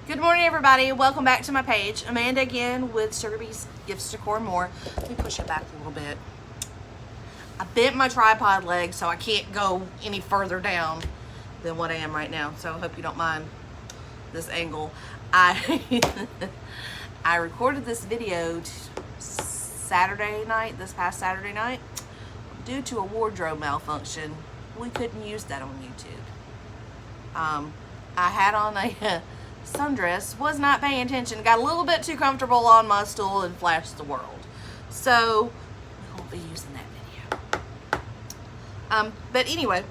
Good morning, everybody. Welcome back to my page. Amanda again with Sugar Bee's Gifts, Decor, and More. Let me push it back a little bit. I bent my tripod leg, so I can't go any further down than what I am right now. So I hope you don't mind this angle. I I recorded this video Saturday night, this past Saturday night. Due to a wardrobe malfunction, we couldn't use that on YouTube. I had on a sundress, was not paying attention, got a little bit too comfortable on my stool and flashed the world. So we won't be using that video. But anyway,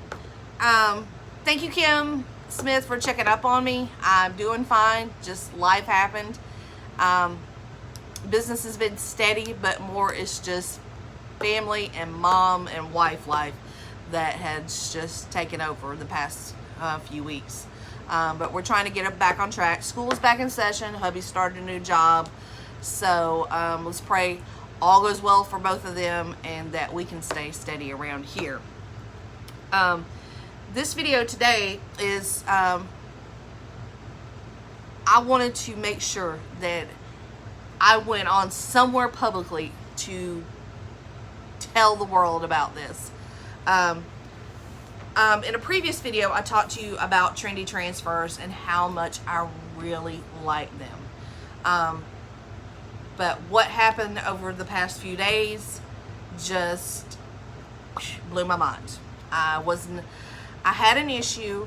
thank you, Kim Smith, for checking up on me. I'm doing fine. Just life happened. Business has been steady, but more is just family and mom and wife life that has just taken over the past few weeks. But we're trying to get it back on track. School is back in session. Hubby started a new job. So let's pray all goes well for both of them and that we can stay steady around here. This video today is, I wanted to make sure that I went on somewhere publicly to tell the world about this. In a previous video, I talked to you about Trendy Transfers and how much I really like them. But what happened over the past few days just blew my mind. I had an issue,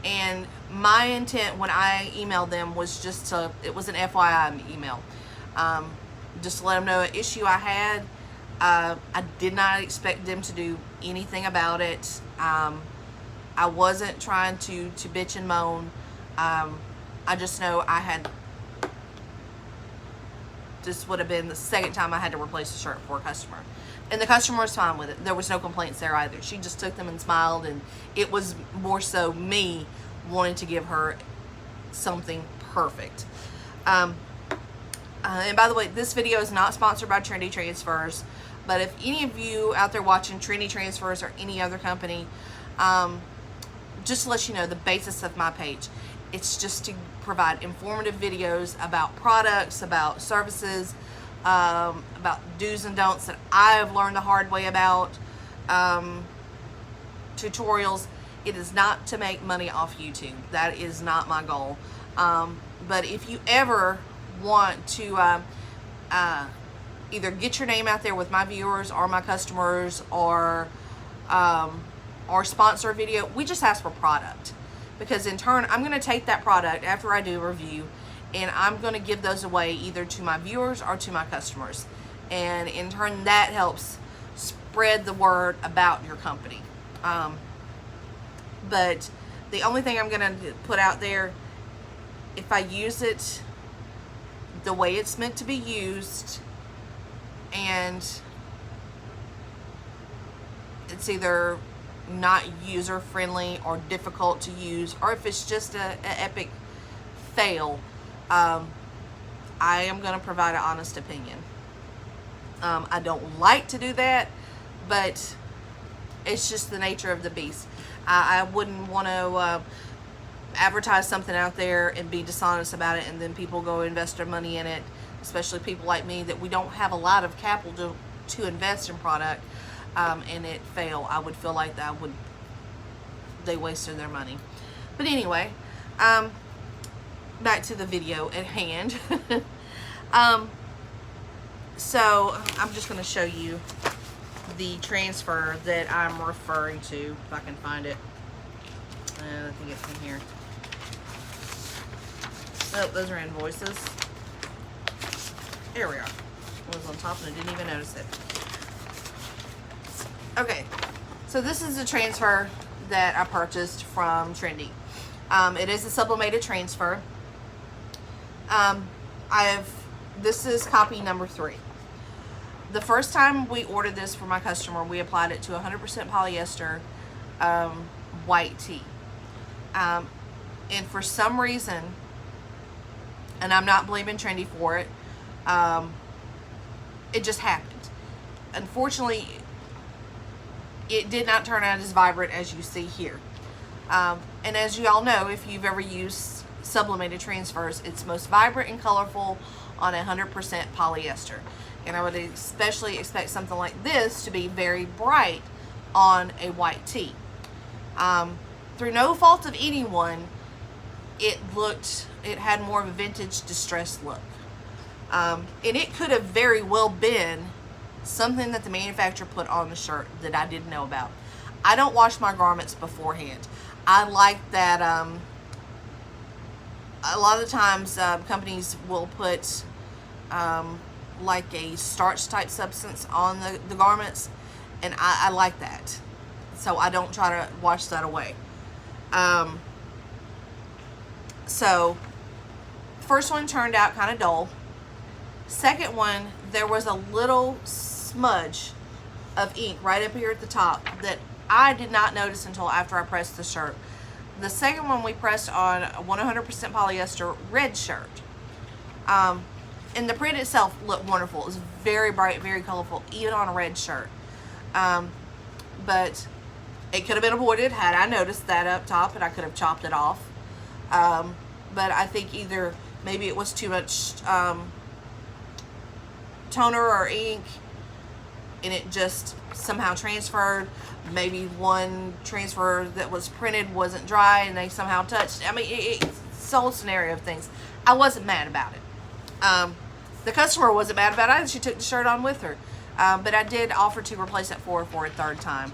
and my intent when I emailed them was it was an FYI email. Just to let them know an issue I had. I did not expect them to do anything about it. I wasn't trying to bitch and moan. I just know this would have been the second time I had to replace a shirt for a customer. And the customer was fine with it. There was no complaints there either. She just took them and smiled, and it was more so me wanting to give her something perfect. And by the way, this video is not sponsored by Trendy Transfers, but if any of you out there watching Trendy Transfers or any other company, just to let you know the basis of my page, it's just to provide informative videos about products, about services, about do's and don'ts that I have learned the hard way about, tutorials. It is not to make money off YouTube. That is not my goal. But if you ever want to either get your name out there with my viewers or my customers, or sponsor a video, we just ask for product, because in turn I'm going to take that product after I do a review and I'm going to give those away either to my viewers or to my customers, and in turn that helps spread the word about your company. But the only thing I'm going to put out there, if I use it the way it's meant to be used, and it's either not user friendly or difficult to use, or if it's just an epic fail, I am going to provide an honest opinion. I don't like to do that, but it's just the nature of the beast. I wouldn't want to advertise something out there and be dishonest about it, and then people go invest their money in it, especially people like me that we don't have a lot of capital to invest in product, and it fail. I would feel like they wasted their money. But anyway, back to the video at hand. So I'm just going to show you the transfer that I'm referring to, if I can find it. I think it's in here. Oh, those are invoices. There we are. It was on top and I didn't even notice it. Okay, so this is a transfer that I purchased from Trendy. It is a sublimated transfer. This is copy number 3. The first time we ordered this for my customer, we applied it to 100% polyester white tee. And for some reason, and I'm not blaming Trendy for it, it just happened. Unfortunately, it did not turn out as vibrant as you see here. And as you all know, if you've ever used sublimated transfers, it's most vibrant and colorful on 100% polyester. And I would especially expect something like this to be very bright on a white tee. Through no fault of anyone, it had more of a vintage distressed look. And it could have very well been something that the manufacturer put on the shirt that I didn't know about. I don't wash my garments beforehand. I like that a lot of the times companies will put like a starch type substance on the garments, and I like that, so I don't try to wash that away. So first one turned out kind of dull. Second one, there was a little smudge of ink right up here at the top that I did not notice until after I pressed the shirt. The second one we pressed on a 100% polyester red shirt. And the print itself looked wonderful. It was very bright, very colorful, even on a red shirt. But it could have been avoided had I noticed that up top, and I could have chopped it off. But I think either maybe it was too much toner or ink, and it just somehow transferred. Maybe one transfer that was printed wasn't dry and they somehow touched. I mean, it's a whole scenario of things. I wasn't mad about it. The customer wasn't mad about it either. She took the shirt on with her. But I did offer to replace it for her for a third time.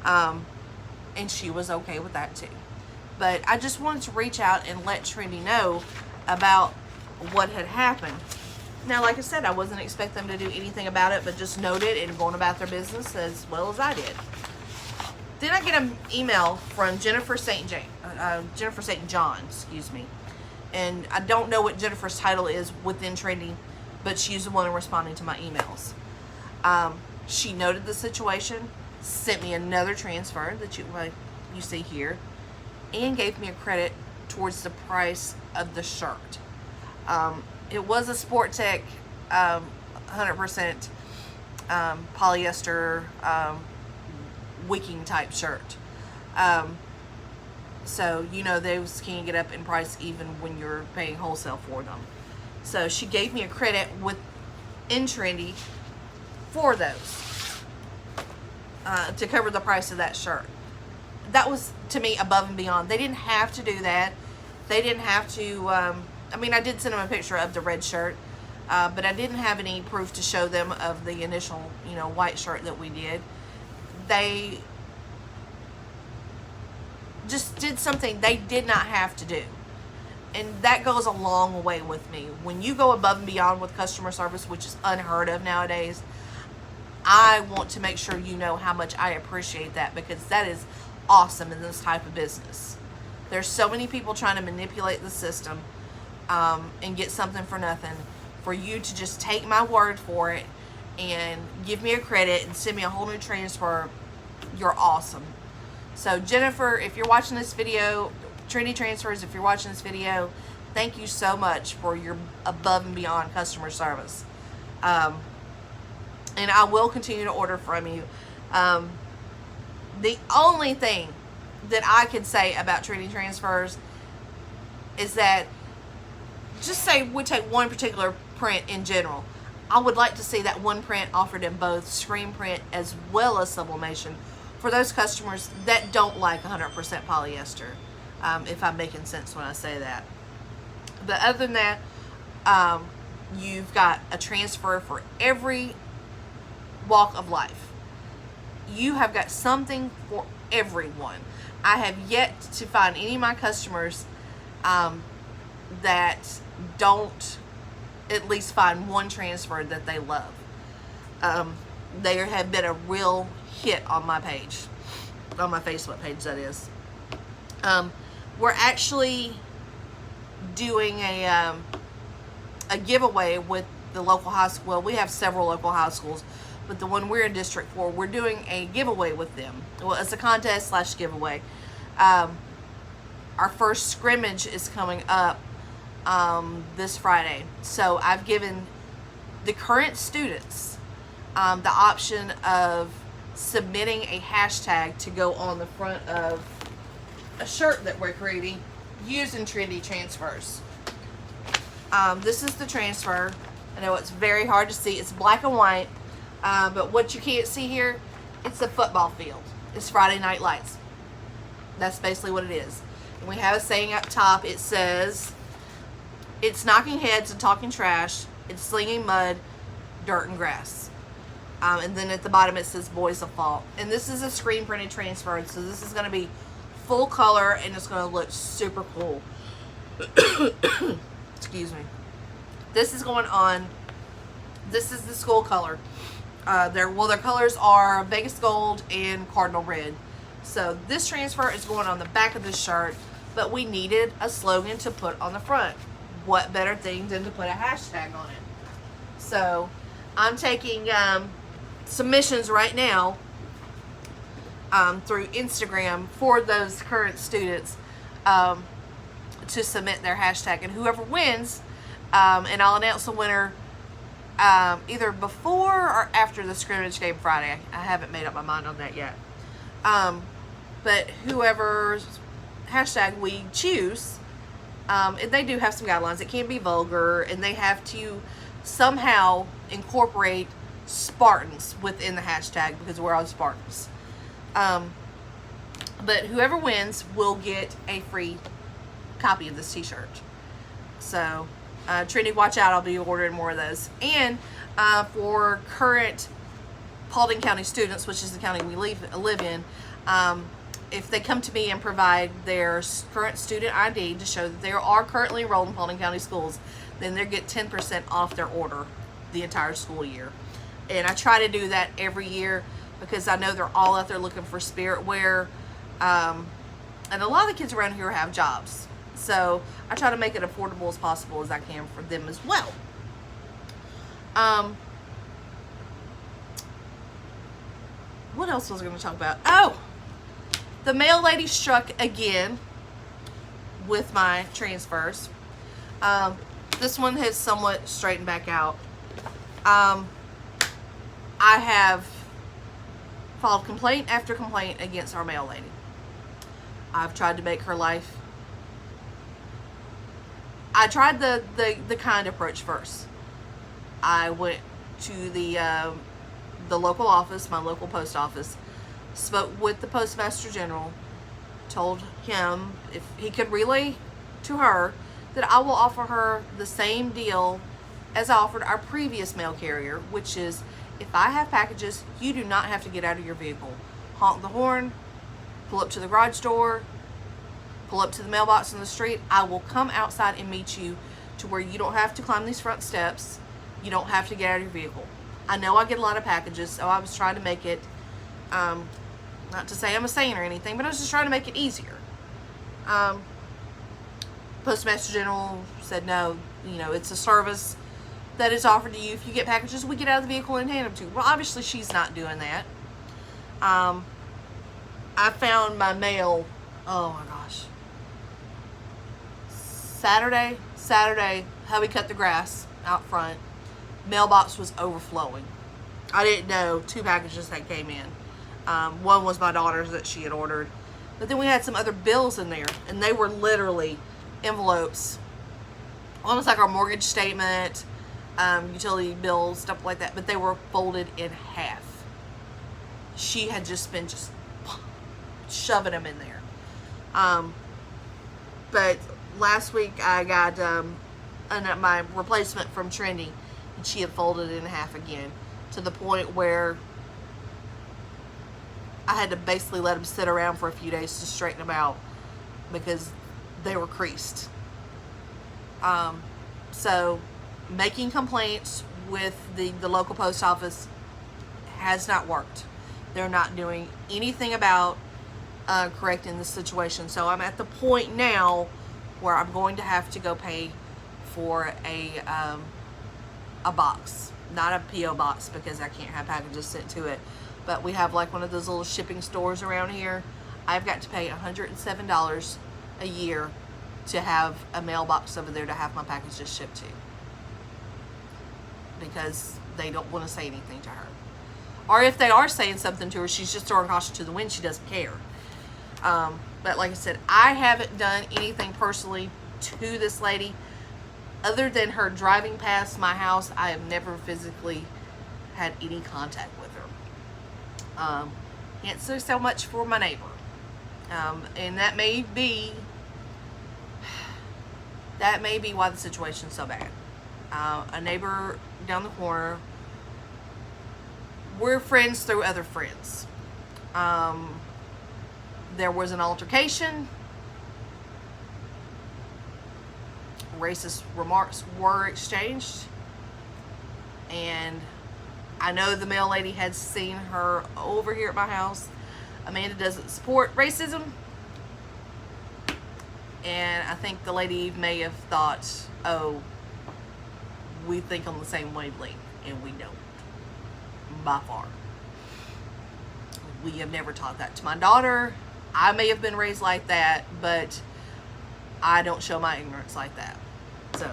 And she was okay with that too. But I just wanted to reach out and let Trendy know about what had happened. Now, like I said, I wasn't expecting them to do anything about it, but just note it and going about their business as well as I did. Then I get an email from Jennifer St. John, excuse me. And I don't know what Jennifer's title is within Trendy, but she's the one responding to my emails. She noted the situation, sent me another transfer that you see here, and gave me a credit towards the price of the shirt. It was a Sport Tech 100% polyester wicking type shirt. So, you know, those can get up in price even when you're paying wholesale for them. So she gave me a credit in Trendy for those to cover the price of that shirt. That was, to me, above and beyond. They didn't have to do that. They didn't have to, I mean, I did send them a picture of the red shirt, but I didn't have any proof to show them of the initial, you know, white shirt that we did. They just did something they did not have to do. And that goes a long way with me. When you go above and beyond with customer service, which is unheard of nowadays, I want to make sure you know how much I appreciate that, because that is awesome in this type of business. There's so many people trying to manipulate the system and get something for nothing. For you to just take my word for it and give me a credit and send me a whole new transfer, you're awesome. So Jennifer, if you're watching this video, Trendy Transfers, if you're watching this video, thank you so much for your above and beyond customer service. And I will continue to order from you. The only thing that I can say about Trendy Transfers is that, just say we take one particular print in general, I would like to see that one print offered in both screen print as well as sublimation for those customers that don't like 100% polyester, if I'm making sense when I say that. But other than that, you've got a transfer for every walk of life. You have got something for everyone. I have yet to find any of my customers that don't at least find one transfer that they love. They have been a real hit on my page, on my Facebook page, that is. We're actually doing a giveaway with the local high school. Well, we have several local high schools, but the one we're in District 4, we're doing a giveaway with them. Well, it's a contest / giveaway. Our first scrimmage is coming up this Friday. So I've given the current students the option of submitting a hashtag to go on the front of a shirt that we're creating using Trendy Transfers. This is the transfer. I know it's very hard to see. It's black and white, but what you can't see here, it's a football field. It's Friday Night Lights. That's basically what it is. And we have a saying up top. It says, it's knocking heads and talking trash. It's slinging mud, dirt, and grass. And then at the bottom it says boys of fault. And this is a screen printed transfer. So this is going to be full color and it's going to look super cool. Excuse me. This is going on, this is the school color. Their colors are Vegas gold and cardinal red. So this transfer is going on the back of this shirt, but we needed a slogan to put on the front. What better thing than to put a hashtag on it? So I'm taking submissions right now through Instagram for those current students to submit their hashtag, and whoever wins, and I'll announce the winner either before or after the scrimmage game Friday. I haven't made up my mind on that yet. But whoever's hashtag we choose, and they do have some guidelines. It can't be vulgar, and they have to somehow incorporate Spartans within the hashtag because we're all Spartans. But whoever wins will get a free copy of this t-shirt. So Trendy, watch out, I'll be ordering more of those. And for current Paulding County students, which is the county we live in, if they come to me and provide their current student ID to show that they are currently enrolled in Paulding County schools, then they get 10% off their order the entire school year. And I try to do that every year because I know they're all out there looking for spirit wear. And a lot of the kids around here have jobs. So I try to make it affordable as possible as I can for them as well. What else was I going to talk about? Oh! The mail lady struck again with my transfers. This one has somewhat straightened back out. I have filed complaint after complaint against our mail lady. I've tried to make her life... I tried the kind approach first. I went to the local office, my local post office, spoke with the Postmaster General, told him if he could relay to her that I will offer her the same deal as I offered our previous mail carrier, which is if I have packages, you do not have to get out of your vehicle. Honk the horn, pull up to the garage door, pull up to the mailbox in the street. I will come outside and meet you to where you don't have to climb these front steps. You don't have to get out of your vehicle. I know I get a lot of packages, so I was trying to make it, not to say I'm a saint or anything, but I was just trying to make it easier. Postmaster General said no, you know, it's a service that is offered to you. If you get packages, we get out of the vehicle and hand them to you. Well, obviously she's not doing that. I found my mail, oh my gosh, Saturday, hubby cut the grass out front. Mailbox was overflowing. I didn't know 2 packages that came in. One was my daughter's that she had ordered. But then we had some other bills in there, and they were literally envelopes. Almost like our mortgage statement, utility bills, stuff like that. But they were folded in half. She had just been shoving them in there. But last week I got my replacement from Trendy, and she had folded it in half again, to the point where I had to basically let them sit around for a few days to straighten them out because they were creased. So making complaints with the local post office has not worked. They're not doing anything about correcting the situation. So I'm at the point now where I'm going to have to go pay for a box, not a P.O. box, because I can't have packages sent to it. But we have like one of those little shipping stores around here. I've got to pay $107 a year to have a mailbox over there to have my packages shipped to, because they don't want to say anything to her. Or if they are saying something to her, she's just throwing caution to the wind. She doesn't care. But like I said, I haven't done anything personally to this lady. Other than her driving past my house, I have never physically had any contact with her. Can't say so much for my neighbor. And that may be why the situation's so bad. A neighbor down the corner, we're friends through other friends. There was an altercation. Racist remarks were exchanged. And I know the mail lady had seen her over here at my house. Amanda doesn't support racism. And I think the lady may have thought, oh, we think on the same wavelength. And we don't. By far. We have never taught that to my daughter. I may have been raised like that, but I don't show my ignorance like that. So,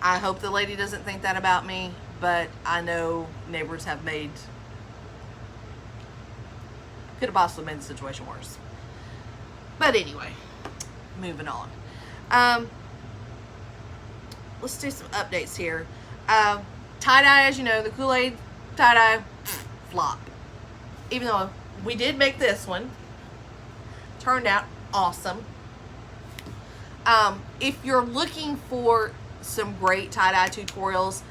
I hope the lady doesn't think that about me, but I know neighbors have could have possibly made the situation worse. But anyway, moving on. Let's do some updates here. Tie-dye, as you know, the Kool-Aid tie-dye, flop. Even though we did make this one. Turned out awesome. If you're looking for some great tie-dye tutorials,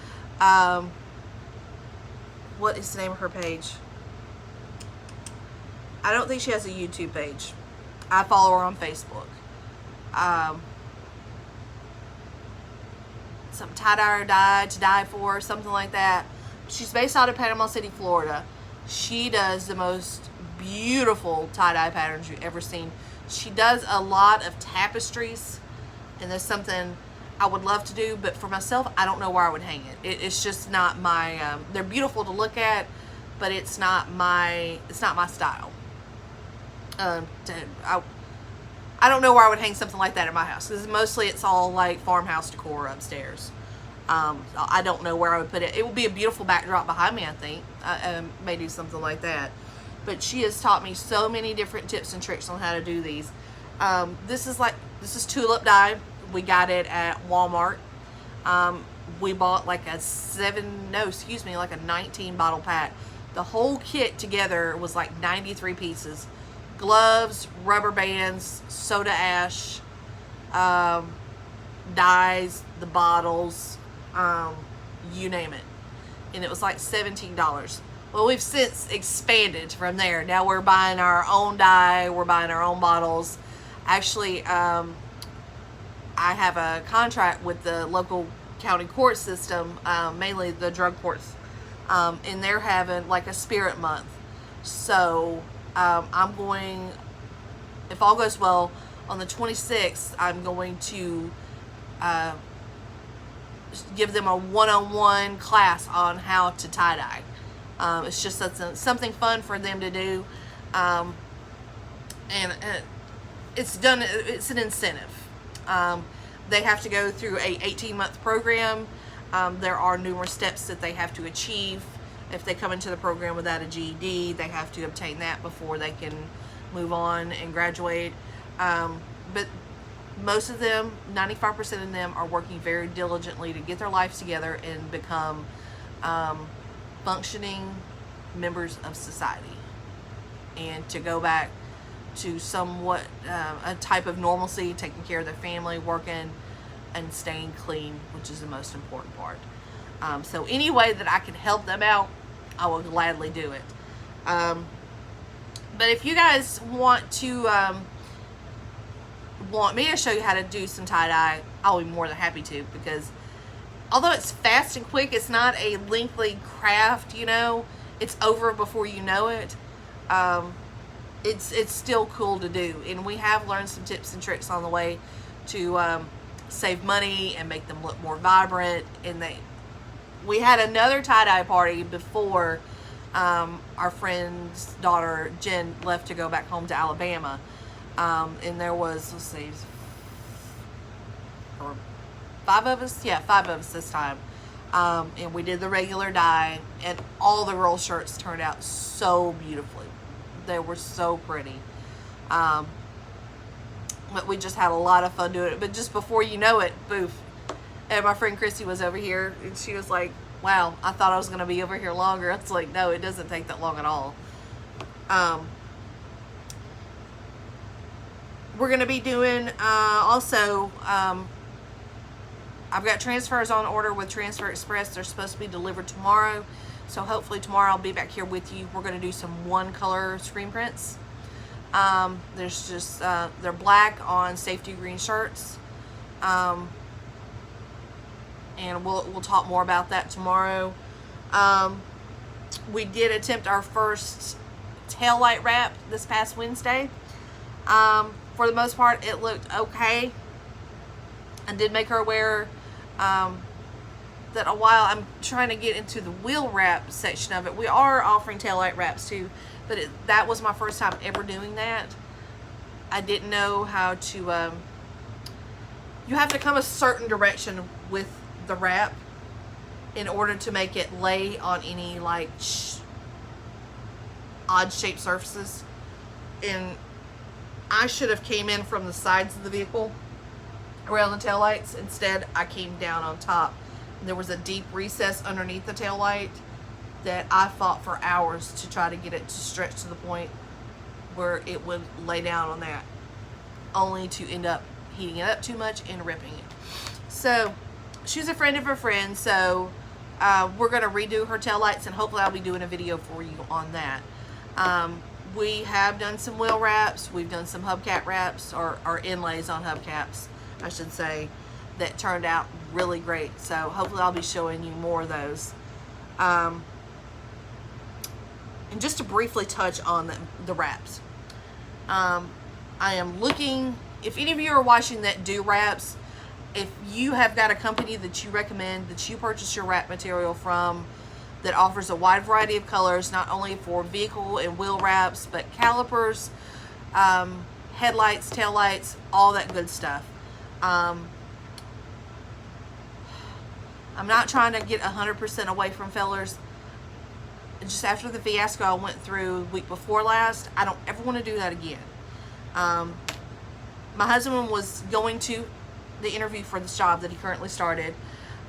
what is the name of her page? I don't think she has a YouTube page. I follow her on Facebook. Some tie-dye or die to die for, something like that. She's based out of Panama City, Florida. She does the most beautiful tie-dye patterns you've ever seen. She does a lot of tapestries, and there's something I would love to do, but for myself, I don't know where I would hang it. It's just not my, they're beautiful to look at, but it's not my style. I don't know where I would hang something like that in my house, because mostly it's all like farmhouse decor upstairs. I don't know where I would put it. It would be a beautiful backdrop behind me, I think. I may do something like that. But she has taught me so many different tips and tricks on how to do these. This is tulip dye. We got it at Walmart. We bought like a 19 bottle pack. The whole kit together was like 93 pieces. Gloves, rubber bands, soda ash, dyes, the bottles, you name it. And it was like $17. Well, we've since expanded from there. Now we're buying our own dye, we're buying our own bottles. Actually, I have a contract with the local county court system, mainly the drug courts, and they're having like a spirit month. So I'm going, if all goes well, on the 26th, I'm going to give them a one-on-one class on how to tie-dye. It's just something fun for them to do, and it's an incentive. They have to go through a 18-month program. There are numerous steps that they have to achieve. If they come into the program without a GED, they have to obtain that before they can move on and graduate. But most of them, 95% of them, are working very diligently to get their lives together and become functioning members of society, and to go back to somewhat a type of normalcy, taking care of their family, working, and staying clean, which is the most important part. So any way that I can help them out, I will gladly do it. But if you guys want me to show you how to do some tie-dye, I'll be more than happy to, because although it's fast and quick, it's not a lengthy craft, you know. It's over before you know it. It's still cool to do, and we have learned some tips and tricks on the way to save money and make them look more vibrant. And we had another tie-dye party before our friend's daughter Jen left to go back home to Alabama, and there was, let's see, 5 of us, yeah, 5 of us this time, and we did the regular dye, and all the girl shirts turned out so beautifully. They were so pretty. But we just had a lot of fun doing it. But just before you know it, boof. And my friend Christy was over here, and she was like, wow, I thought I was going to be over here longer. It's like, no, it doesn't take that long at all. We're going to be doing, also, I've got transfers on order with Transfer Express. They're supposed to be delivered tomorrow. So hopefully tomorrow I'll be back here with you. We're going to do some one color screen prints. There's just, they're black on safety green shirts. And we'll talk more about that tomorrow. We did attempt our first tail light wrap this past Wednesday. For the most part, it looked okay. I did make her aware that I'm trying to get into the wheel wrap section of it. We are offering tail light wraps too, but that was my first time ever doing that. I didn't know how to, you have to come a certain direction with the wrap in order to make it lay on any like odd shaped surfaces. And I should have came in from the sides of the vehicle around the taillights. Instead, I came down on top. There was a deep recess underneath the taillight that I fought for hours to try to get it to stretch to the point where it would lay down on that, only to end up heating it up too much and ripping it. So she's a friend of a friend, so we're going to redo her taillights, and hopefully I'll be doing a video for you on that. We have done some wheel wraps. We've done some hubcap wraps, or inlays on hubcaps, I should say, that turned out really great. So hopefully I'll be showing you more of those. And just to briefly touch on the wraps. I am looking, if any of you are watching that do wraps, if you have got a company that you recommend that you purchase your wrap material from that offers a wide variety of colors, not only for vehicle and wheel wraps, but calipers, headlights, taillights, all that good stuff. I'm not trying to get 100% away from Fellars. Just after the fiasco I went through the week before last, I don't ever want to do that again. My husband was going to the interview for this job that he currently started,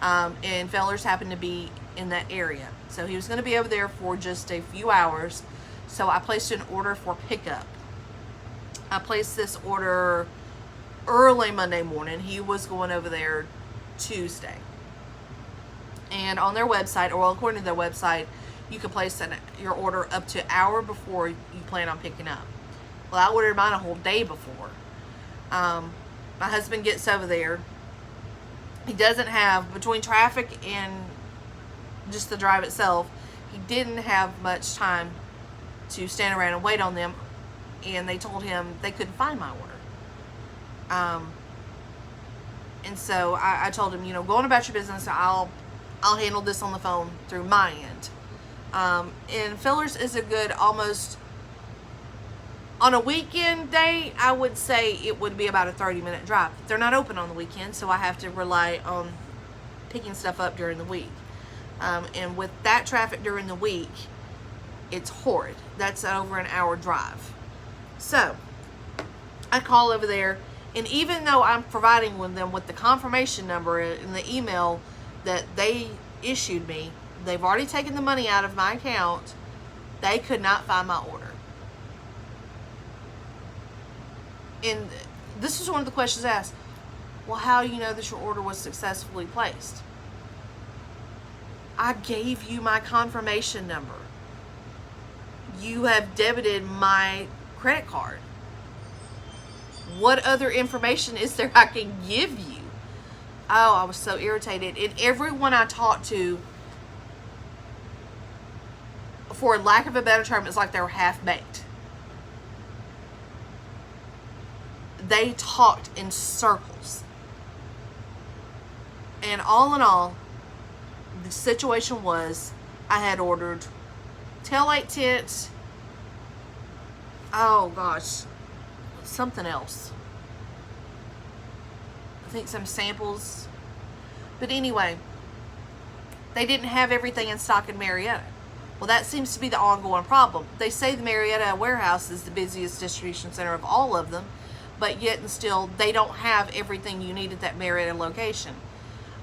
and Fellars happened to be in that area. So he was going to be over there for just a few hours. So I placed an order for pickup. I placed this order early Monday morning. He was going over there Tuesday. And on their website, or well, according to their website, you can place your order up to an hour before you plan on picking up. Well, I ordered mine a whole day before. My husband gets over there. He doesn't have, between traffic and just the drive itself, he didn't have much time to stand around and wait on them. And they told him they couldn't find my order. And so I told him, go on about your business. I'll handle this on the phone through my end. And Fellars is a good, almost, on a weekend day, I would say it would be about a 30-minute drive. They're not open on the weekend, so I have to rely on picking stuff up during the week. And with that traffic during the week, it's horrid. That's over an hour drive. So I call over there, and even though I'm providing them with the confirmation number in the email that they issued me, they've already taken the money out of my account, they could not find my order. And this is one of the questions asked. Well, how do you know that your order was successfully placed? I gave you my confirmation number. You have debited my credit card. What other information is there I can give you? Oh, I was so irritated. And everyone I talked to, for lack of a better term, it's like they were half-baked. They talked in circles. And all in all, the situation was, I had ordered taillight tint, oh gosh, something else. I think some samples. But anyway, they didn't have everything in stock in Marietta. Well, that seems to be the ongoing problem. They say the Marietta warehouse is the busiest distribution center of all of them, but yet and still, they don't have everything you need at that Marietta location.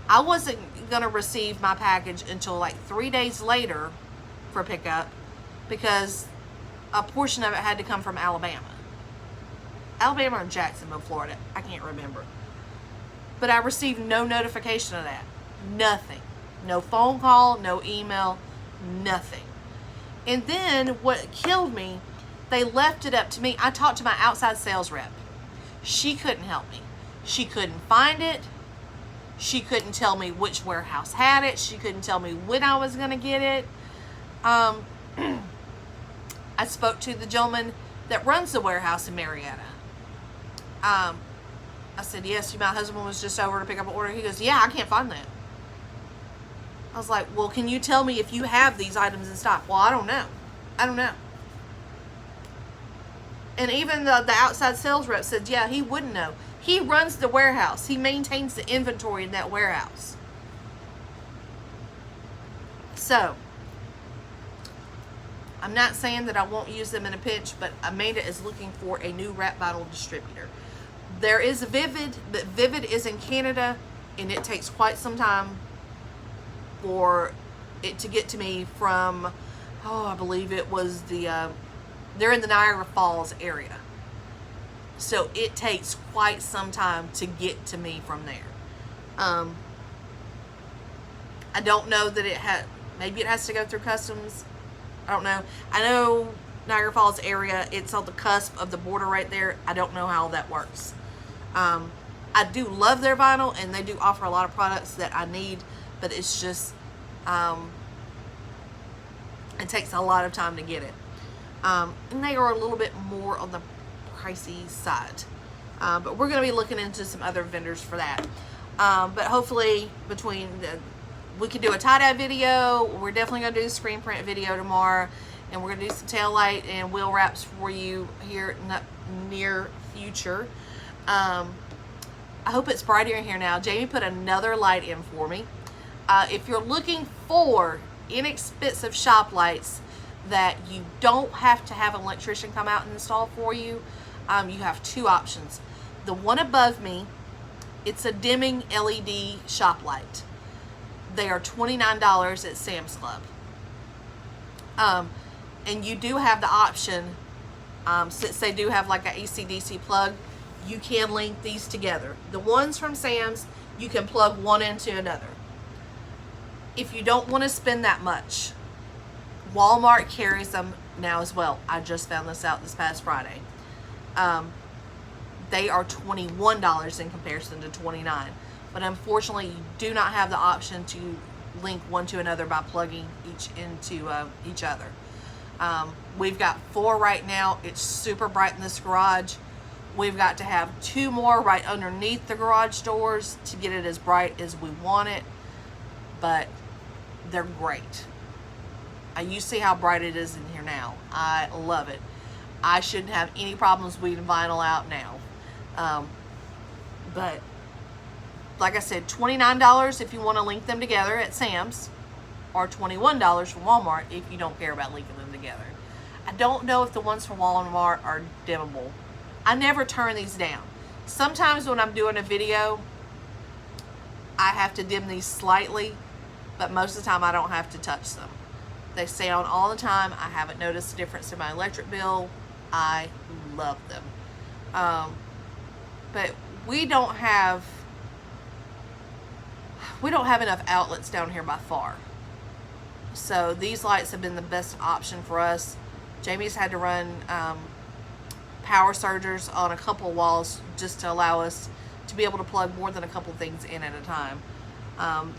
I wasn't going to receive my package until like 3 days later for pickup, because a portion of it had to come from Alabama. Alabama or Jacksonville, Florida. I can't remember. But I received no notification of that. Nothing. No phone call, no email, nothing. And then what killed me, they left it up to me. I talked to my outside sales rep. She couldn't help me. She couldn't find it. She couldn't tell me which warehouse had it. She couldn't tell me when I was going to get it. I spoke to the gentleman that runs the warehouse in Marietta. I said, yes, my husband was just over to pick up an order. He goes, yeah, I can't find that. I was like, well, can you tell me if you have these items in stock? Well, I don't know. I don't know. And even the outside sales rep said, yeah, he wouldn't know. He runs the warehouse. He maintains the inventory in that warehouse. So, I'm not saying that I won't use them in a pinch, but Amanda is looking for a new wrap vinyl distributor. There is a Vivid, but Vivid is in Canada, and it takes quite some time for it to get to me from, I believe it was they're in the Niagara Falls area. So it takes quite some time to get to me from there. I don't know that maybe it has to go through customs. I don't know. I know Niagara Falls area, it's on the cusp of the border right there. I don't know how that works. I do love their vinyl, and they do offer a lot of products that I need, but it's just, it takes a lot of time to get it. And they are a little bit more on the pricey side. But we're going to be looking into some other vendors for that. But hopefully we can do a tie-dye video. We're definitely going to do a screen print video tomorrow. And we're going to do some tail light and wheel wraps for you here in the near future. I hope it's brighter in here now. Jamie put another light in for me. If you're looking for inexpensive shop lights that you don't have to have an electrician come out and install for you, you have two options. The one above me, it's a dimming LED shop light. They are $29 at Sam's Club. And you do have the option, since they do have like an AC/DC plug, you can link these together. The ones from Sam's, you can plug one into another. If you don't want to spend that much, Walmart carries them now as well. I just found this out this past Friday. They are $21 in comparison to $29. But unfortunately, you do not have the option to link one to another by plugging each into each other. We've got 4 right now. It's super bright in this garage. We've got to have 2 more right underneath the garage doors to get it as bright as we want it. But they're great. You see how bright it is in here now. I love it. I shouldn't have any problems weeding vinyl out now. But like I said, $29 if you want to link them together at Sam's, or $21 from Walmart if you don't care about linking them together. I don't know if the ones from Walmart are dimmable. I never turn these down. Sometimes when I'm doing a video, I have to dim these slightly, but most of the time I don't have to touch them. They stay on all the time. I haven't noticed a difference in my electric bill. I love them. But we don't have enough outlets down here by far. So these lights have been the best option for us. Jamie's had to run power surgers on a couple of walls just to allow us to be able to plug more than a couple things in at a time.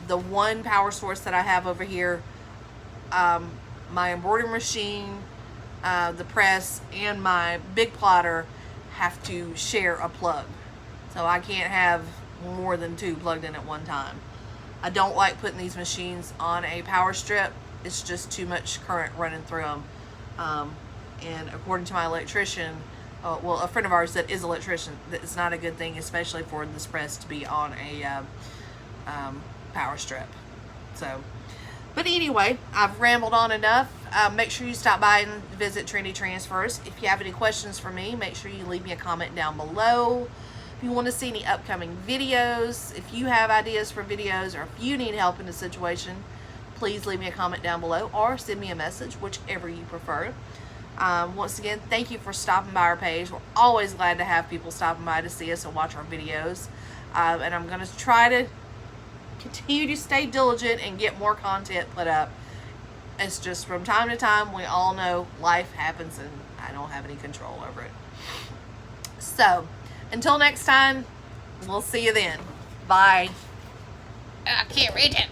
The one power source that I have over here, my embroidery machine, the press, and my big plotter have to share a plug. So I can't have more than 2 plugged in at one time. I don't like putting these machines on a power strip. It's just too much current running through them. And according to my electrician, well, a friend of ours that is an electrician, it's not a good thing, especially for this press to be on a power strip. So But anyway, I've rambled on enough. Make sure you stop by and visit Trendy Transfers. If you have any questions for me, make sure you leave me a comment down below. If you want to see any upcoming videos, if you have ideas for videos, or if you need help in a situation, please leave me a comment down below or send me a message, whichever you prefer. Once again, thank you for stopping by our page. We're always glad to have people stopping by to see us and watch our videos. And I'm going to try to continue to stay diligent and get more content put up. It's just from time to time, we all know life happens and I don't have any control over it. So, until next time, we'll see you then. Bye. I can't read it.